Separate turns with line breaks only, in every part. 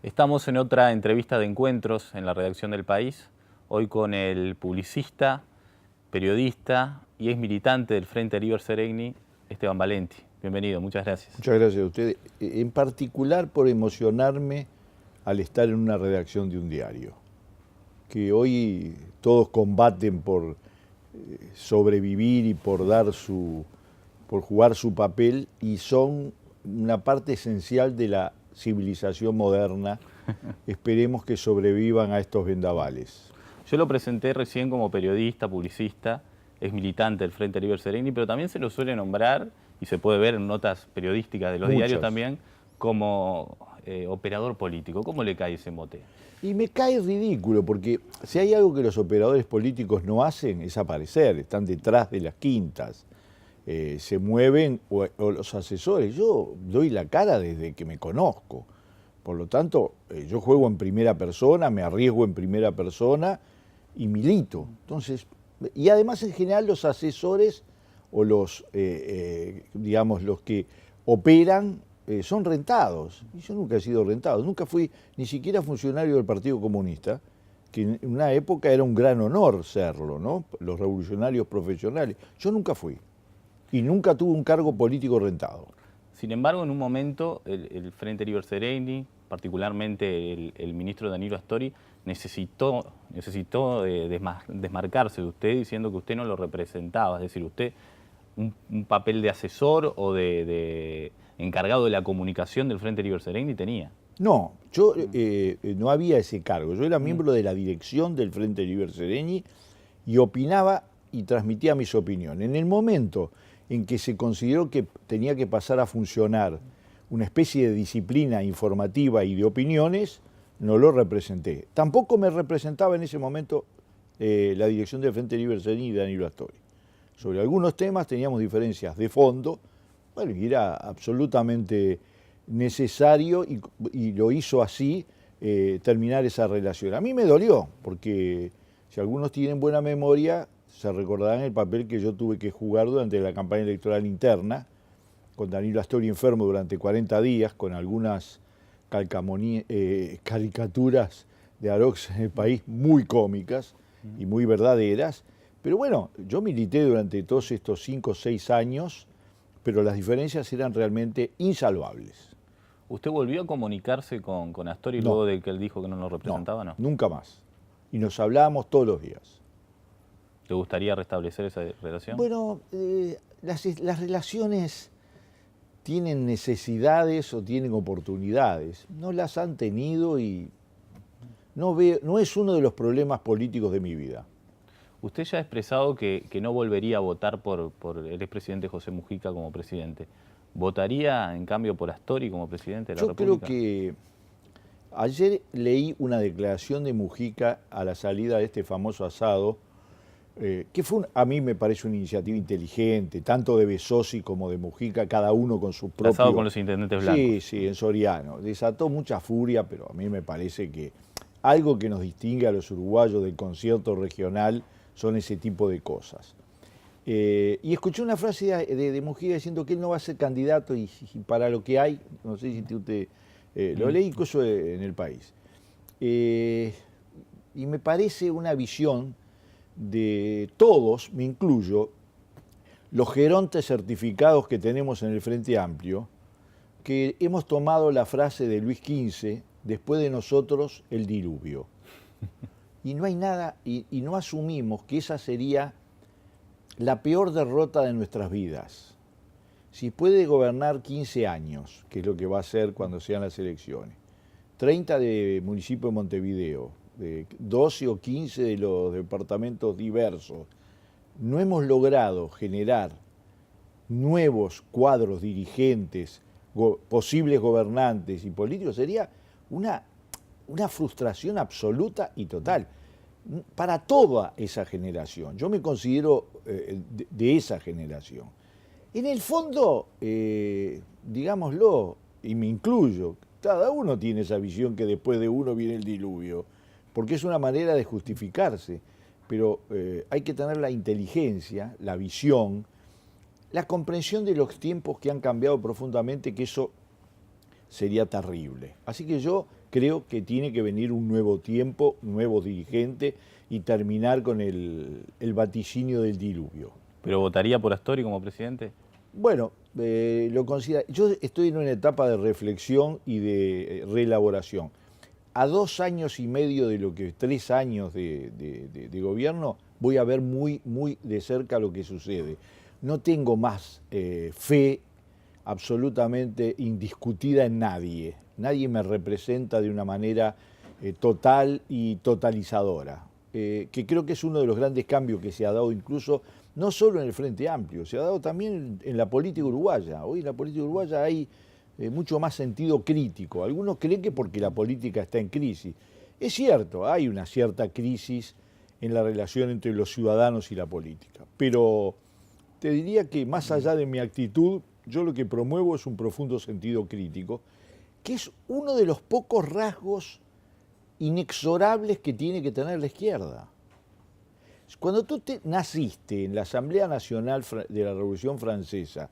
Estamos en otra entrevista de encuentros en la redacción del País, hoy con el publicista, periodista y ex militante del Frente River Seregni, Esteban Valenti. Bienvenido, muchas gracias.
Muchas gracias a ustedes, en particular por emocionarme al estar en una redacción de un diario, que hoy todos combaten por sobrevivir y por jugar su papel, y son una parte esencial de la civilización moderna. Esperemos que sobrevivan a estos vendavales.
Yo lo presenté recién como periodista, publicista, ex militante del Frente River Seregni, pero también se lo suele nombrar, y se puede ver en notas periodísticas de los diarios también, como operador político. ¿Cómo le cae ese mote?
Y me cae ridículo, porque si hay algo que los operadores políticos no hacen es aparecer, están detrás de las quintas, se mueven, o los asesores. Yo doy la cara desde que me conozco, por lo tanto yo juego en primera persona, me arriesgo en primera persona y milito. Entonces, y además en general los asesores o los, digamos, los que operan son rentados. Y yo nunca he sido rentado, nunca fui ni siquiera funcionario del Partido Comunista, que en una época era un gran honor serlo, ¿no? Los revolucionarios profesionales. Yo nunca fui y nunca tuve un cargo político rentado.
Sin embargo, en un momento el Frente River Seregni, particularmente el ministro Danilo Astori, necesitó desmarcarse de usted, diciendo que usted no lo representaba. Es decir, usted un papel de asesor o de encargado de la comunicación del Frente River Seregni tenía.
No, yo no había ese cargo. Yo era miembro de la dirección del Frente River Seregni y opinaba y transmitía mis opiniones. En el momento en que se consideró que tenía que pasar a funcionar una especie de disciplina informativa y de opiniones, no lo representé. Tampoco me representaba en ese momento la dirección del Frente River Seregni y Danilo Astori. Sobre algunos temas teníamos diferencias de fondo, bueno, y era absolutamente necesario, y lo hizo así, terminar esa relación. A mí me dolió, porque si algunos tienen buena memoria, se recordarán el papel que yo tuve que jugar durante la campaña electoral interna, con Danilo Astori enfermo durante 40 días, con algunas caricaturas de Arox en el País muy cómicas y muy verdaderas. Pero bueno, yo milité durante todos estos 5 o 6 años, pero las diferencias eran realmente insalvables.
¿Usted volvió a comunicarse con Astori luego de que él dijo que no nos representaba?
No, nunca más. Y nos hablábamos todos los días.
¿Te gustaría restablecer esa relación?
Bueno, las relaciones tienen necesidades o tienen oportunidades. No las han tenido y no es uno de los problemas políticos de mi vida.
Usted ya ha expresado que no volvería a votar por el expresidente José Mujica como presidente. ¿Votaría, en cambio, por Astori como presidente de la República?
Yo creo que ayer leí una declaración de Mujica a la salida de este famoso asado, que a mí me parece una iniciativa inteligente, tanto de Besosi como de Mujica, cada uno con su propio...
Asado con los intendentes blancos.
Sí, sí, en Soriano. Desató mucha furia, pero a mí me parece que algo que nos distingue a los uruguayos del concierto regional son ese tipo de cosas. Y escuché una frase de Mujica diciendo que él no va a ser candidato y para lo que hay, no sé si usted lo leí incluso en El País. Y me parece una visión de todos, me incluyo, los gerontes certificados que tenemos en el Frente Amplio, que hemos tomado la frase de Luis XV, después de nosotros el diluvio. Y no hay nada, y no asumimos que esa sería la peor derrota de nuestras vidas. Si puede gobernar 15 años, que es lo que va a hacer cuando sean las elecciones, 30 de municipio de Montevideo, de 12 o 15 de los departamentos diversos, no hemos logrado generar nuevos cuadros dirigentes, posibles gobernantes y políticos, sería una frustración absoluta y total para toda esa generación. Yo me considero de esa generación. En el fondo, digámoslo, y me incluyo, cada uno tiene esa visión que después de uno viene el diluvio, porque es una manera de justificarse, pero hay que tener la inteligencia, la visión, la comprensión de los tiempos que han cambiado profundamente, que eso sería terrible. Así que yo creo que tiene que venir un nuevo tiempo, un nuevo dirigente y terminar con el vaticinio del diluvio.
¿Pero votaría por Astori como presidente?
Bueno, lo considero. Yo estoy en una etapa de reflexión y de reelaboración. A 2 años y medio de lo que 3 años de gobierno, voy a ver muy de cerca lo que sucede. No tengo más fe absolutamente indiscutida en nadie. Nadie me representa de una manera total y totalizadora, que creo que es uno de los grandes cambios que se ha dado incluso, no solo en el Frente Amplio, se ha dado también en la política uruguaya. Hoy en la política uruguaya hay mucho más sentido crítico. Algunos creen que porque la política está en crisis. Es cierto, hay una cierta crisis en la relación entre los ciudadanos y la política, pero te diría que más allá de mi actitud, yo lo que promuevo es un profundo sentido crítico, que es uno de los pocos rasgos inexorables que tiene que tener la izquierda. Cuando tú naciste en la Asamblea Nacional de la Revolución Francesa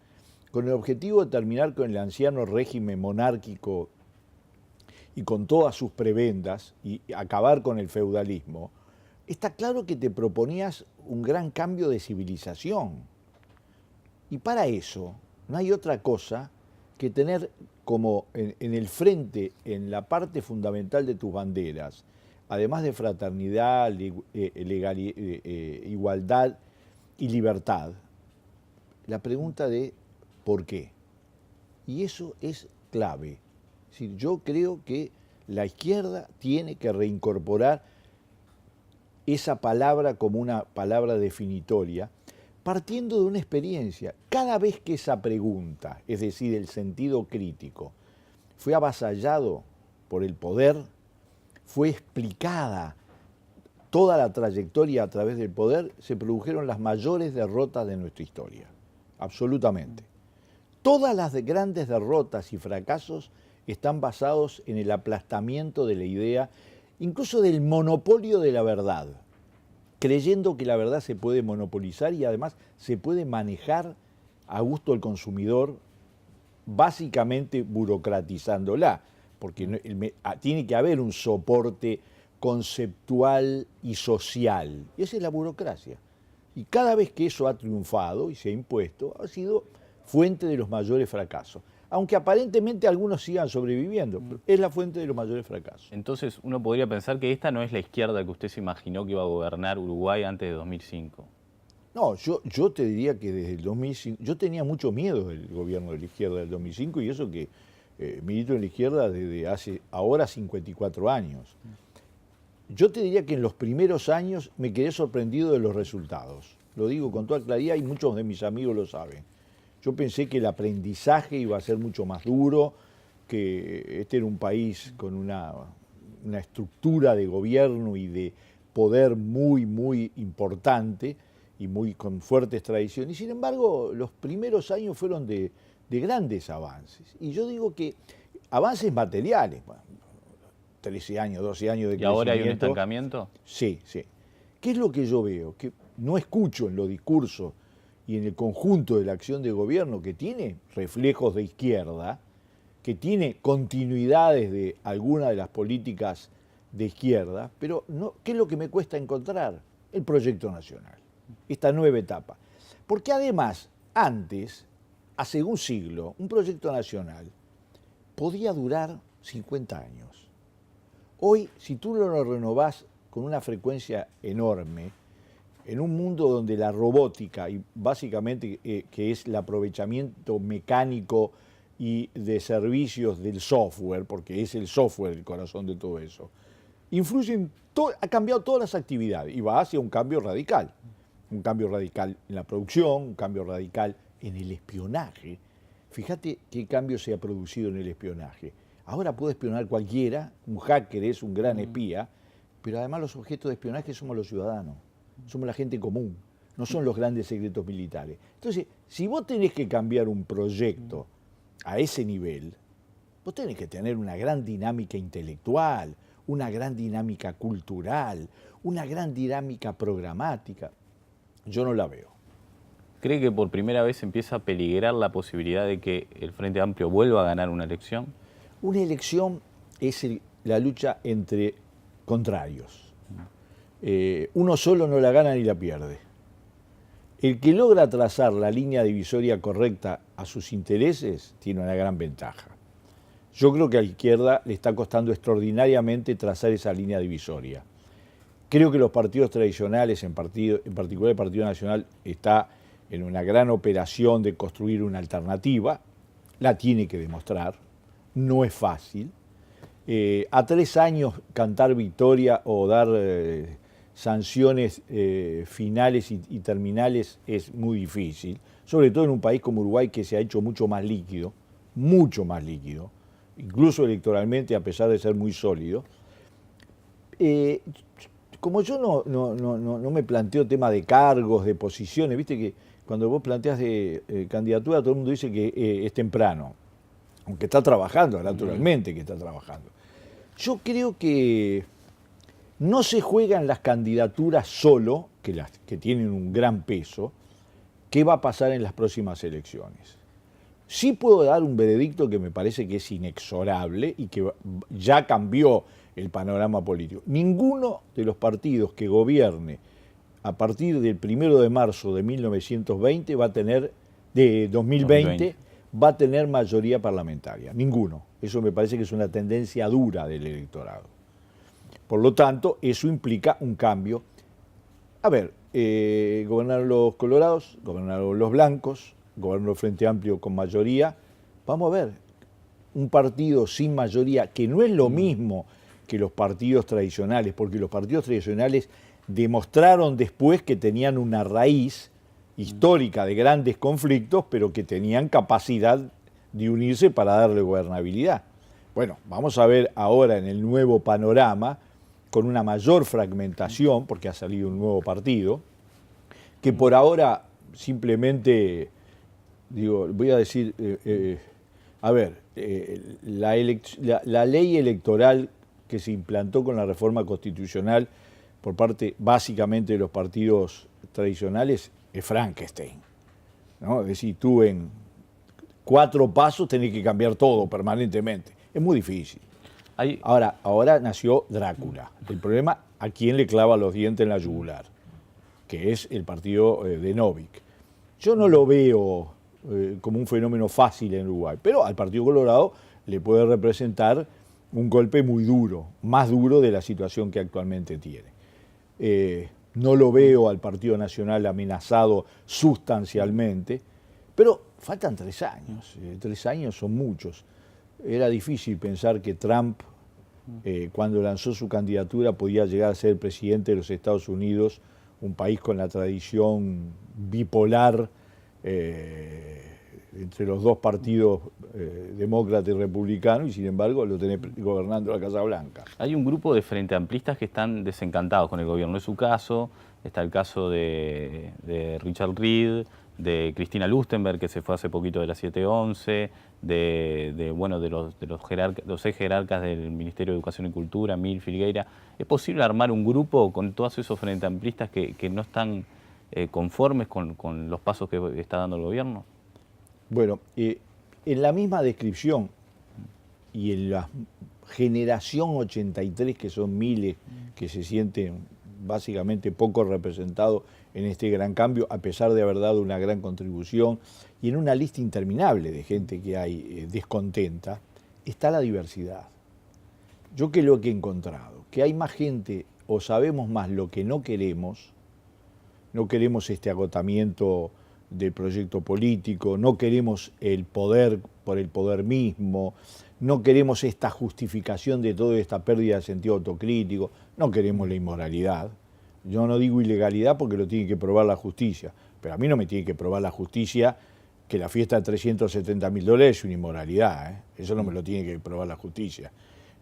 con el objetivo de terminar con el anciano régimen monárquico y con todas sus prebendas y acabar con el feudalismo, está claro que te proponías un gran cambio de civilización. Y para eso no hay otra cosa que tener como en el frente, en la parte fundamental de tus banderas, además de fraternidad, igualdad y libertad, la pregunta de ¿por qué? Y eso es clave. Es decir, yo creo que la izquierda tiene que reincorporar esa palabra como una palabra definitoria, partiendo de una experiencia. Cada vez que esa pregunta, es decir, el sentido crítico, fue avasallado por el poder, fue explicada toda la trayectoria a través del poder, se produjeron las mayores derrotas de nuestra historia, absolutamente. Todas las grandes derrotas y fracasos están basados en el aplastamiento de la idea, incluso del monopolio de la verdad, creyendo que la verdad se puede monopolizar y además se puede manejar a gusto del consumidor, básicamente burocratizándola, porque tiene que haber un soporte conceptual y social, y esa es la burocracia. Y cada vez que eso ha triunfado y se ha impuesto, ha sido fuente de los mayores fracasos. Aunque aparentemente algunos sigan sobreviviendo, pero es la fuente de los mayores fracasos.
Entonces uno podría pensar que esta no es la izquierda que usted se imaginó que iba a gobernar Uruguay antes de 2005.
No, yo te diría que desde el 2005, yo tenía mucho miedo del gobierno de la izquierda del 2005 y eso que milito en la izquierda desde hace ahora 54 años. Yo te diría que en los primeros años me quedé sorprendido de los resultados. Lo digo con toda claridad y muchos de mis amigos lo saben. Yo pensé que el aprendizaje iba a ser mucho más duro, que este era un país con una estructura de gobierno y de poder muy importante y con fuertes tradiciones. Y sin embargo, los primeros años fueron de grandes avances. Y yo digo que avances materiales, 13 años, 12 años de crecimiento.
¿Y ahora hay un estancamiento?
Sí, sí. ¿Qué es lo que yo veo? Que no escucho en los discursos y en el conjunto de la acción de gobierno, que tiene reflejos de izquierda, que tiene continuidades de algunas de las políticas de izquierda, pero no, ¿qué es lo que me cuesta encontrar? El proyecto nacional, esta nueva etapa. Porque además, antes, hace un siglo, un proyecto nacional podía durar 50 años. Hoy, si tú lo renovás con una frecuencia enorme, en un mundo donde la robótica, y básicamente que es el aprovechamiento mecánico y de servicios del software, porque es el software el corazón de todo eso, ha cambiado todas las actividades y va hacia un cambio radical en la producción, un cambio radical en el espionaje. Fíjate qué cambio se ha producido en el espionaje. Ahora puede espionar cualquiera, un hacker es un gran espía, pero además los objetos de espionaje somos los ciudadanos, somos la gente común, no son los grandes secretos militares. Entonces, si vos tenés que cambiar un proyecto a ese nivel, vos tenés que tener una gran dinámica intelectual, una gran dinámica cultural, una gran dinámica programática. Yo no la veo.
¿Cree que por primera vez empieza a peligrar la posibilidad de que el Frente Amplio vuelva a ganar una elección?
Una elección es la lucha entre contrarios. Uno solo no la gana ni la pierde. El que logra trazar la línea divisoria correcta a sus intereses tiene una gran ventaja. Yo creo que a la izquierda le está costando extraordinariamente trazar esa línea divisoria. Creo que los partidos tradicionales, en particular el Partido Nacional, está en una gran operación de construir una alternativa. La tiene que demostrar, no es fácil. A 3 años cantar victoria o dar sanciones finales y terminales es muy difícil, sobre todo en un país como Uruguay que se ha hecho mucho más líquido, incluso electoralmente a pesar de ser muy sólido. Como yo no me planteo tema de cargos, de posiciones, viste que cuando vos planteas de candidatura todo el mundo dice que es temprano, aunque está trabajando, naturalmente que está trabajando. Yo creo que no se juegan las candidaturas solo, que tienen un gran peso, qué va a pasar en las próximas elecciones. Sí puedo dar un veredicto que me parece que es inexorable y que ya cambió el panorama político. Ninguno de los partidos que gobierne a partir del 1 de marzo de 1920 va a tener, de 2020, va a tener mayoría parlamentaria. Ninguno. Eso me parece que es una tendencia dura del electorado. Por lo tanto, eso implica un cambio. A ver, gobernaron los colorados, gobernaron los blancos, gobernó el Frente Amplio con mayoría. Vamos a ver, un partido sin mayoría, que no es lo mismo que los partidos tradicionales, porque los partidos tradicionales demostraron después que tenían una raíz histórica de grandes conflictos, pero que tenían capacidad de unirse para darle gobernabilidad. Bueno, vamos a ver ahora en el nuevo panorama, con una mayor fragmentación, porque ha salido un nuevo partido, que por ahora simplemente, voy a decir, la ley electoral que se implantó con la reforma constitucional por parte básicamente de los partidos tradicionales es Frankenstein, ¿no? Es decir, tú en 4 pasos tenés que cambiar todo permanentemente. Es muy difícil. Ahora nació Drácula. El problema, ¿a quién le clava los dientes en la yugular? Que es el partido de Novik. Yo no lo veo como un fenómeno fácil en Uruguay, pero al Partido Colorado le puede representar un golpe muy duro, más duro de la situación que actualmente tiene. No lo veo al Partido Nacional amenazado sustancialmente, pero faltan 3 años. 3 años son muchos. Era difícil pensar que Trump, cuando lanzó su candidatura, podía llegar a ser el presidente de los Estados Unidos, un país con la tradición bipolar entre los dos partidos demócrata y republicano, y sin embargo lo tenés gobernando la Casa Blanca.
Hay un grupo de frente amplistas que están desencantados con el gobierno. Es su caso, está el caso de Richard Reed, de Cristina Lustenberg, que se fue hace poquito de la 711, de los ex jerarcas del Ministerio de Educación y Cultura, Mil Filgueira. ¿Es posible armar un grupo con todos esos frente amplistas que no están conformes con los pasos que está dando el gobierno?
Bueno, en la misma descripción y en la generación 83, que son miles que se sienten básicamente poco representados en este gran cambio, a pesar de haber dado una gran contribución, y en una lista interminable de gente que hay descontenta, está la diversidad. Yo que lo que he encontrado, que hay más gente, o sabemos más lo que no queremos este agotamiento del proyecto político, no queremos el poder por el poder mismo, no queremos esta justificación de toda esta pérdida de sentido autocrítico, no queremos la inmoralidad. Yo no digo ilegalidad porque lo tiene que probar la justicia, pero a mí no me tiene que probar la justicia que la fiesta de $370.000 es una inmoralidad, Eso no me lo tiene que probar la justicia.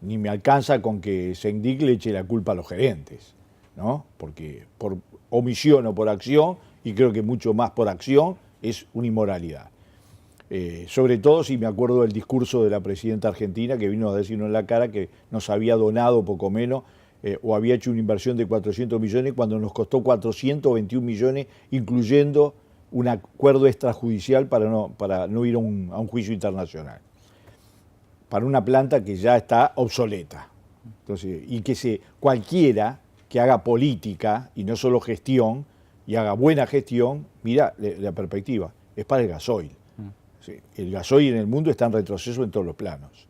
Ni me alcanza con que Sendic le eche la culpa a los gerentes, ¿no? Porque por omisión o por acción, y creo que mucho más por acción, es una inmoralidad. Sobre todo si me acuerdo del discurso de la presidenta argentina que vino a decirnos en la cara que nos había donado poco menos o había hecho una inversión de 400 millones cuando nos costó 421 millones, incluyendo un acuerdo extrajudicial para no ir a un juicio internacional. para una planta que ya está obsoleta. Entonces, y que cualquiera que haga política y no solo gestión, y haga buena gestión, mira la perspectiva, es para el gasoil. Sí, el gasoil en el mundo está en retroceso en todos los planos.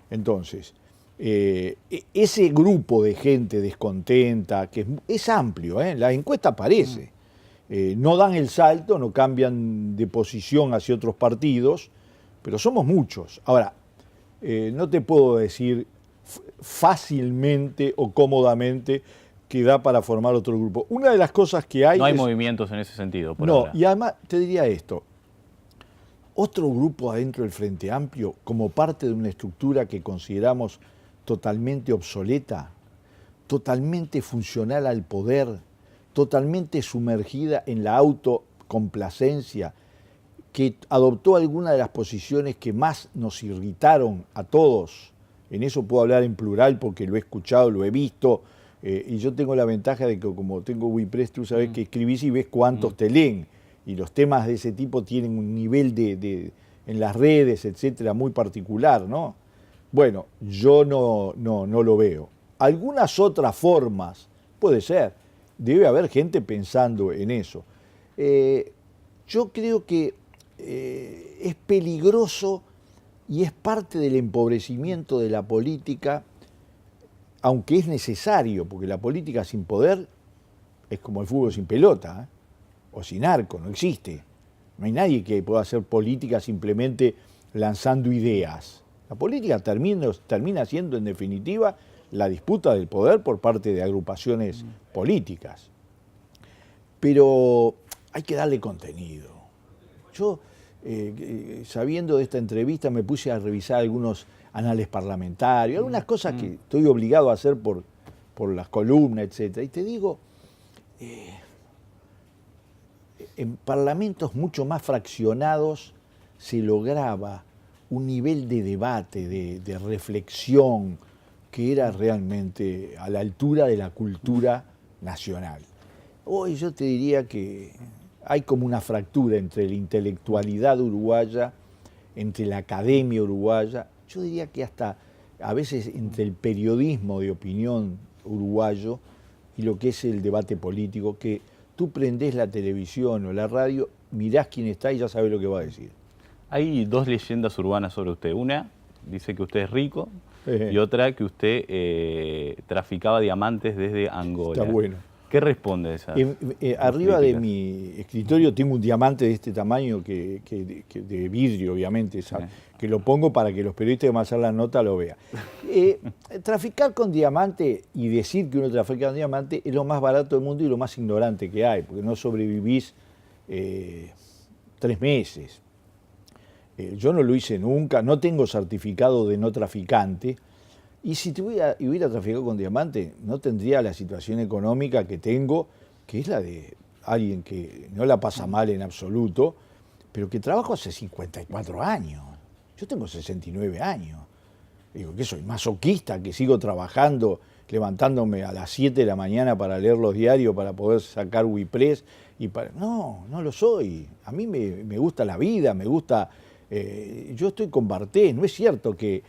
Entonces, ese grupo de gente descontenta, que es amplio, la encuesta aparece, no dan el salto, no cambian de posición hacia otros partidos, pero somos muchos. Ahora, no te puedo decir fácilmente o cómodamente que da para formar otro grupo. Una de las cosas que hay...
No hay movimientos en ese sentido, por
no,
ahora.
Y además te diría esto, otro grupo adentro del Frente Amplio, como parte de una estructura que consideramos totalmente obsoleta, totalmente funcional al poder, totalmente sumergida en la autocomplacencia, que adoptó algunas de las posiciones que más nos irritaron a todos. En eso puedo hablar en plural porque lo he escuchado, lo he visto, y yo tengo la ventaja de que como tengo WePress, tú sabes que escribís y ves cuántos te leen, y los temas de ese tipo tienen un nivel en las redes, etcétera, muy particular, ¿no? Bueno, yo no lo veo. Algunas otras formas, puede ser, debe haber gente pensando en eso. Yo creo que es peligroso y es parte del empobrecimiento de la política, aunque es necesario, porque la política sin poder es como el fútbol sin pelota, o sin arco, no existe. No hay nadie que pueda hacer política simplemente lanzando ideas. La política termina siendo, en definitiva, la disputa del poder por parte de agrupaciones políticas. Pero hay que darle contenido. Yo, sabiendo de esta entrevista, me puse a revisar algunos anales parlamentarios, algunas cosas que estoy obligado a hacer por las columnas, etc. Y te digo, en parlamentos mucho más fraccionados se lograba un nivel de debate, de reflexión, que era realmente a la altura de la cultura nacional. Hoy yo te diría que hay como una fractura entre la intelectualidad uruguaya, entre la academia uruguaya, yo diría que hasta a veces entre el periodismo de opinión uruguayo y lo que es el debate político, que tú prendés la televisión o la radio, mirás quién está y ya sabes lo que va a decir.
Hay dos leyendas urbanas sobre usted. Una dice que usted es rico y otra que usted traficaba diamantes desde Angola.
Está bueno.
¿Qué responde a esa?
Arriba de mi escritorio tengo un diamante de este tamaño, de vidrio, obviamente, que lo pongo para que los periodistas que van a hacer la nota lo vean. Traficar con diamante y decir que uno trafica con diamante es lo más barato del mundo y lo más ignorante que hay, porque no sobrevivís 3 meses. Yo no lo hice nunca, no tengo certificado de no traficante. Y si hubiera traficado con diamante, no tendría la situación económica que tengo, que es la de alguien que no la pasa mal en absoluto, pero que trabajo hace 54 años. Yo tengo 69 años. Digo, ¿qué soy? Masoquista, que sigo trabajando, levantándome a las 7 de la mañana para leer los diarios, para poder sacar WePress. No lo soy. A mí me gusta la vida, me gusta... yo estoy con Bartés. No es cierto que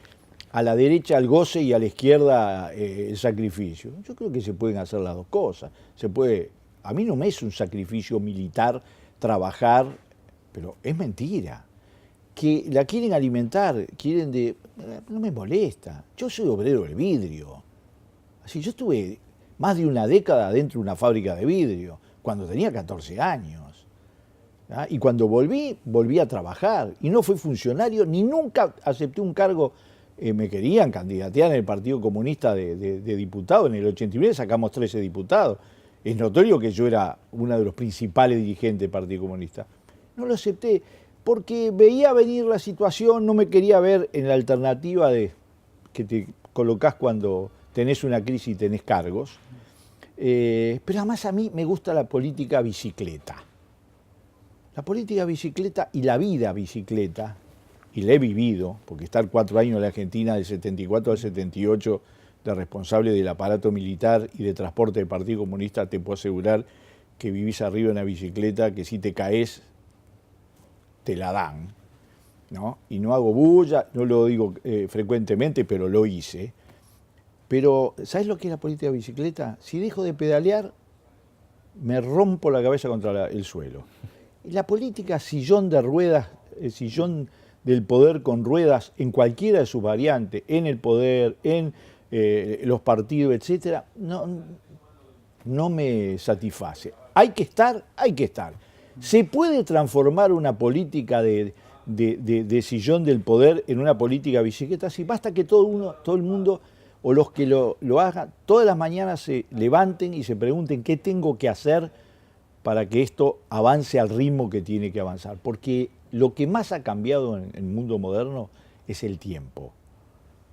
a la derecha el goce y a la izquierda el sacrificio. Yo creo que se pueden hacer las dos cosas. A mí no me es un sacrificio militar trabajar, pero es mentira. Que la quieren alimentar, no me molesta. Yo soy obrero del vidrio. Así, yo estuve más de una década dentro de una fábrica de vidrio, cuando tenía 14 años. Y cuando volví a trabajar. Y no fui funcionario, ni nunca acepté un cargo. Me querían candidatear en el Partido Comunista de diputado. En el 89 sacamos 13 diputados. Es notorio que yo era uno de los principales dirigentes del Partido Comunista. No lo acepté porque veía venir la situación, no me quería ver en la alternativa de que te colocás cuando tenés una crisis y tenés cargos. Pero además a mí me gusta la política bicicleta. La política bicicleta y la vida bicicleta, y la he vivido, porque estar 4 años en la Argentina, del 74 al 78, de responsable del aparato militar y de transporte del Partido Comunista, te puedo asegurar que vivís arriba en una bicicleta que si te caes, te la dan. ¿no? Y no hago bulla, no lo digo frecuentemente, pero lo hice. Pero, ¿sabes lo que es la política de bicicleta? Si dejo de pedalear, me rompo la cabeza contra el suelo. La política sillón de ruedas, el sillón del poder con ruedas en cualquiera de sus variantes, en el poder, en los partidos, etcétera, no me satisface. Hay que estar, hay que estar. ¿Se puede transformar una política de sillón del poder en una política de bicicleta? Sí, basta que todo el mundo, o los que lo hagan, todas las mañanas se levanten y se pregunten qué tengo que hacer para que esto avance al ritmo que tiene que avanzar. Porque lo que más ha cambiado en el mundo moderno es el tiempo.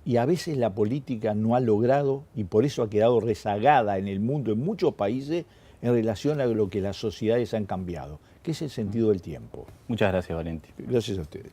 Y a veces la política no ha logrado, y por eso ha quedado rezagada en el mundo, en muchos países, en relación a lo que las sociedades han cambiado, que es el sentido del tiempo.
Muchas gracias, Valenti.
Gracias a ustedes.